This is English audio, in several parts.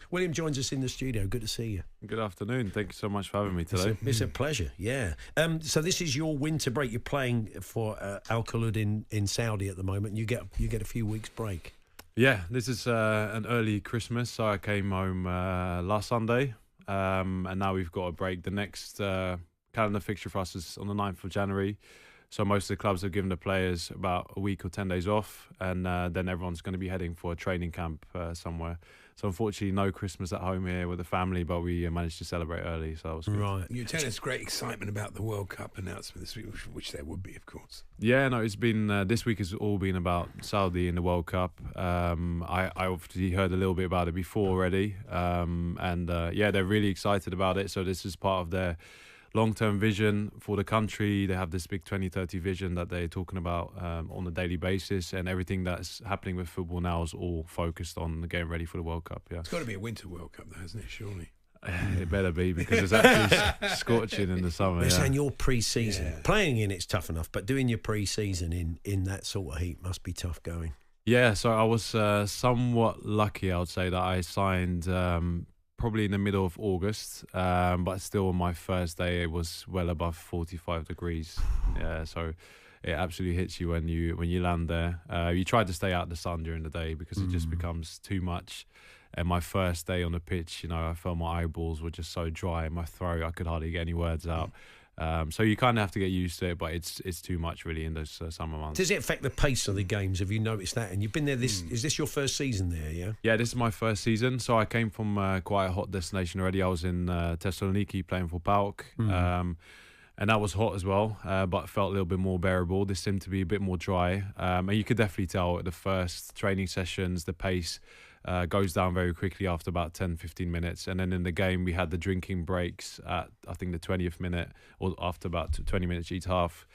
William joins us in the studio. Good to see you. Good afternoon. Thank you so much for having me today. It's a pleasure, yeah. So this is your winter break. You're playing for Al-Khaloud in Saudi at the moment. You get a few weeks break. Yeah, this is an early Christmas, so I came home last Sunday, and now we've got a break. The next calendar fixture for us is on the 9th of January. So most of the clubs have given the players about a week or 10 days off, and then everyone's going to be heading for a training camp somewhere. So unfortunately, no Christmas at home here with the family, but we managed to celebrate early, so that was good. Right. You tell us great excitement about the World Cup announcement this week, which there would be, of course. Yeah, no, it's been this week has all been about Saudi and the World Cup. I obviously heard a little bit about it before already, and they're really excited about it. So this is part of their long-term vision for the country. They have this big 2030 vision that they're talking about on a daily basis, and everything that's happening with football now is all focused on getting ready for the World Cup. Yeah, it's got to be a winter World Cup, though, hasn't it? Surely. It better be, because it's actually scorching in the summer. They're saying your pre-season playing in it's tough enough, but doing your pre-season in that sort of heat must be tough going. Yeah, so I was somewhat lucky, I would say, that I signed probably in the middle of August, but still on my first day it was well above 45 degrees. Yeah, so it absolutely hits you when you land there. You try to stay out of the sun during the day because it just becomes too much. And my first day on the pitch, I felt my eyeballs were just so dry in my throat, I could hardly get any words out. So you kind of have to get used to it, but it's too much really in those summer months. Does it affect the pace of the games? Have you noticed that? And you've been there. Is this your first season there? Yeah. Yeah, this is my first season. So I came from quite a hot destination already. I was in Thessaloniki playing for PAOK, and that was hot as well, but felt a little bit more bearable. This seemed to be a bit more dry, and you could definitely tell at the first training sessions the pace goes down very quickly after about 10-15 minutes. And then in the game, we had the drinking breaks at, I think, the 20th minute, or after about 20 minutes each half.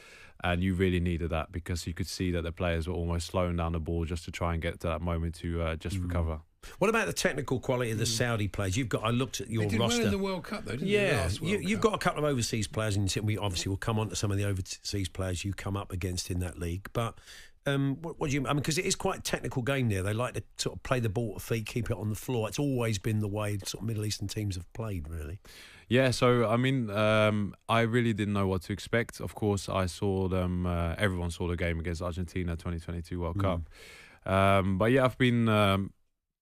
And you really needed that because you could see that the players were almost slowing down the ball just to try and get to that moment to just recover. What about the technical quality of the Saudi players? I looked at your roster. They did well in the World Cup, though, didn't they? Last World you've Cup. got a couple of overseas players, and we obviously will come on to some of the overseas players you come up against in that league. But what do you? I mean, because it is quite a technical game there. They like to sort of play the ball at feet, keep it on the floor. It's always been the way sort of Middle Eastern teams have played, really. Yeah, so I mean, I really didn't know what to expect. Of course, I saw them. Everyone saw the game against Argentina, 2022 World Cup. But yeah, I've been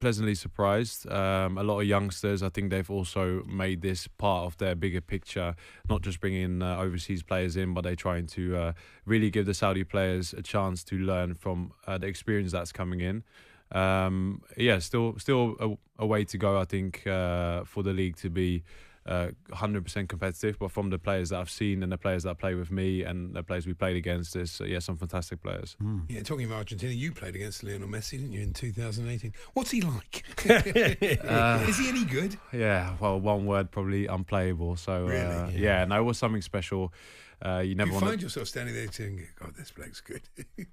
pleasantly surprised. A lot of youngsters. I think they've also made this part of their bigger picture, not just bringing overseas players in, but they're trying to really give the Saudi players a chance to learn from the experience that's coming in. Still a way to go, I think, for the league to be 100% competitive, but from the players that I've seen and the players that play with me and the players we played against, there's some fantastic players. Yeah, talking of Argentina, you played against Lionel Messi, didn't you, in 2018? What's he like? Is he any good? Yeah, well, one word, probably unplayable. So really? No, it was something special. You never find yourself standing there thinking, God, this bloke's good.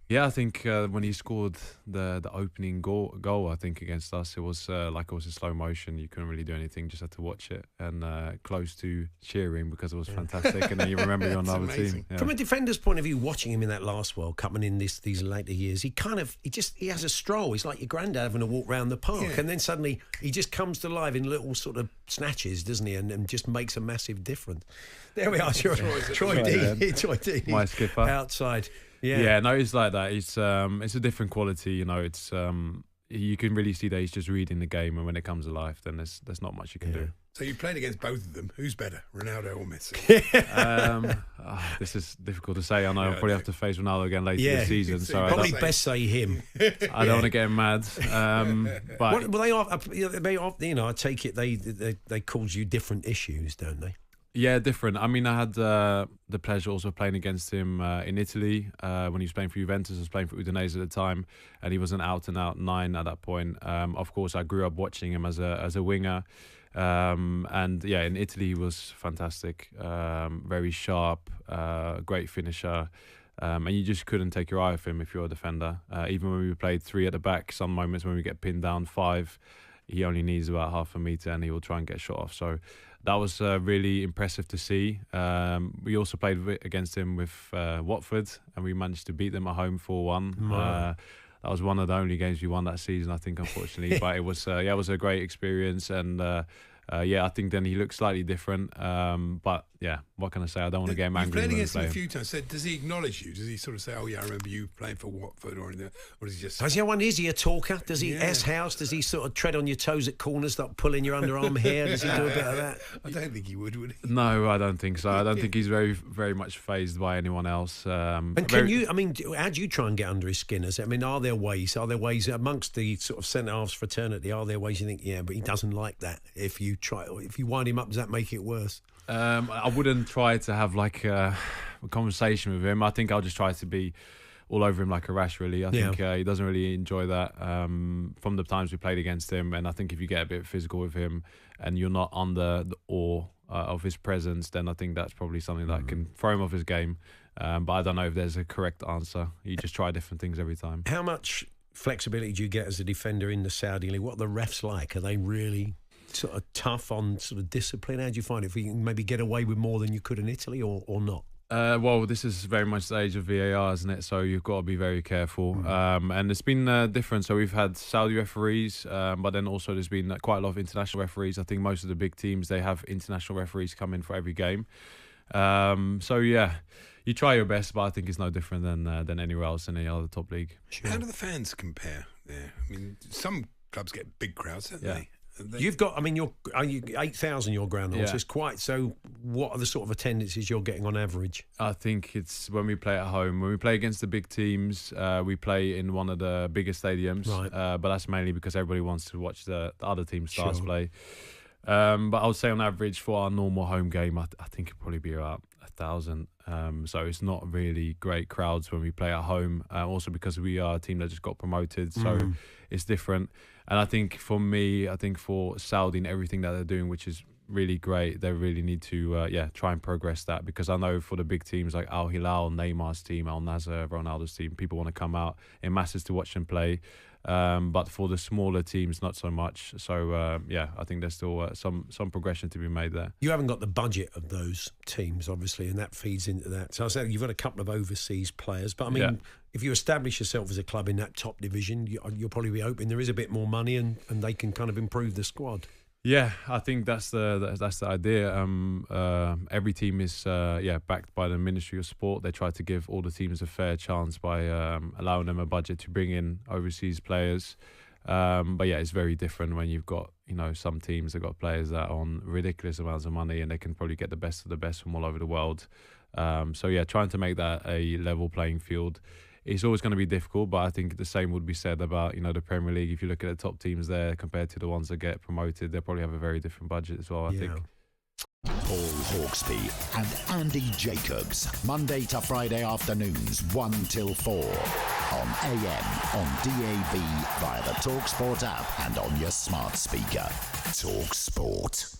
Yeah, I think when he scored the opening goal, I think against us, it was like it was in slow motion. You couldn't really do anything, just had to watch it and close to cheering because it was fantastic. And then you remember you're on another team. Yeah. From a defender's point of view, watching him in that last World Cup and in these later years, he has a stroll. He's like your granddad having a walk round the park, and then suddenly he just comes to life in little sort of snatches, doesn't he? And just makes a massive difference. There we are, Troy D, my skipper outside. Yeah, no, it's like that. It's a different quality, It's you can really see that he's just reading the game, and when it comes to life, then there's not much you can do. So you played against both of them. Who's better, Ronaldo or Messi? This is difficult to say. I know I'll probably have to face Ronaldo again later this season. So probably best say him. I don't want to get him mad. But I take it they cause you different issues, don't they? Yeah, different. I mean, I had the pleasure also playing against him in Italy when he was playing for Juventus. I was playing for Udinese at the time, and he was an out-and-out 9 at that point. Of course, I grew up watching him as a winger, and yeah, in Italy he was fantastic, very sharp, great finisher, and you just couldn't take your eye off him if you're a defender. Even when we played 3 at the back, some moments when we get pinned down 5, he only needs about half a metre and he will try and get a shot off. So that was really impressive to see. We also played against him with Watford, and we managed to beat them at home 4-1. That that was one of the only games we won that season, I think, unfortunately. But it was it was a great experience, and I think then he looks slightly different. But yeah, what can I say? I don't want to get him angry. You've played against him a few times. So does he acknowledge you? Does he sort of say, "Oh yeah, I remember you playing for Watford," or anything? Or does he just? Is he a talker? Does he S-house? Does he sort of tread on your toes at corners, start pulling your underarm hair? Does he do a bit of that? I don't think he would he? No, I don't think so. I don't think he's very, very much fazed by anyone else. And can you? I mean, how do you try and get under his skin? Are there ways? Are there ways amongst the sort of centre halves fraternity? Are there ways you think, yeah, but he doesn't like that? If you wind him up, does that make it worse? I wouldn't try to have like a conversation with him. I think I'll just try to be all over him like a rash, really. I think he doesn't really enjoy that from the times we played against him. And I think if you get a bit physical with him and you're not under the awe of his presence, then I think that's probably something that can throw him off his game. But I don't know if there's a correct answer. You just try different things every time. How much flexibility do you get as a defender in the Saudi League? What are the refs like? Are they really sort of tough on sort of discipline? How do you find it? If you can maybe get away with more than you could in Italy or not? Well, this is very much the age of VAR, isn't it? So you've got to be very careful. And it's been different. So we've had Saudi referees, but then also there's been quite a lot of international referees. I think most of the big teams, they have international referees come in for every game. So yeah, you try your best, but I think it's no different than anywhere else in any other top league. Sure. How do the fans compare there? I mean, some clubs get big crowds, don't they? You've got, I mean, you're 8,000 your ground horse. It's quite, so what are the sort of attendances you're getting on average? I think it's when we play at home. When we play against the big teams, we play in one of the bigger stadiums. Right. But that's mainly because everybody wants to watch the other team stars play. But I would say on average for our normal home game, I think it'd probably be about 1,000. So it's not really great crowds when we play at home. Also because we are a team that just got promoted, so it's different. And I think for me, for Saudi and everything that they're doing, which is really great, they really need to try and progress that, because I know for the big teams like Al Hilal, Neymar's team, Al-Nassr, Ronaldo's team, people want to come out in masses to watch them play. But for the smaller teams, not so much. So, I think there's still some progression to be made there. You haven't got the budget of those teams, obviously, and that feeds into that. So I said you've got a couple of overseas players. But, I mean, if you establish yourself as a club in that top division, you'll probably be hoping there is a bit more money and they can kind of improve the squad. Yeah, I think that's the idea. Every team is backed by the Ministry of Sport. They try to give all the teams a fair chance by allowing them a budget to bring in overseas players. But yeah, it's very different when you've got some teams that got players that are on ridiculous amounts of money and they can probably get the best of the best from all over the world. So yeah, trying to make that a level playing field. It's always going to be difficult, but I think the same would be said about the Premier League. If you look at the top teams there compared to the ones that get promoted, they probably have a very different budget as well, I think. Paul Hawksbee and Andy Jacobs, Monday to Friday afternoons 1 till 4 on AM, on DAB, via the talkSPORT app and on your smart speaker. talkSPORT.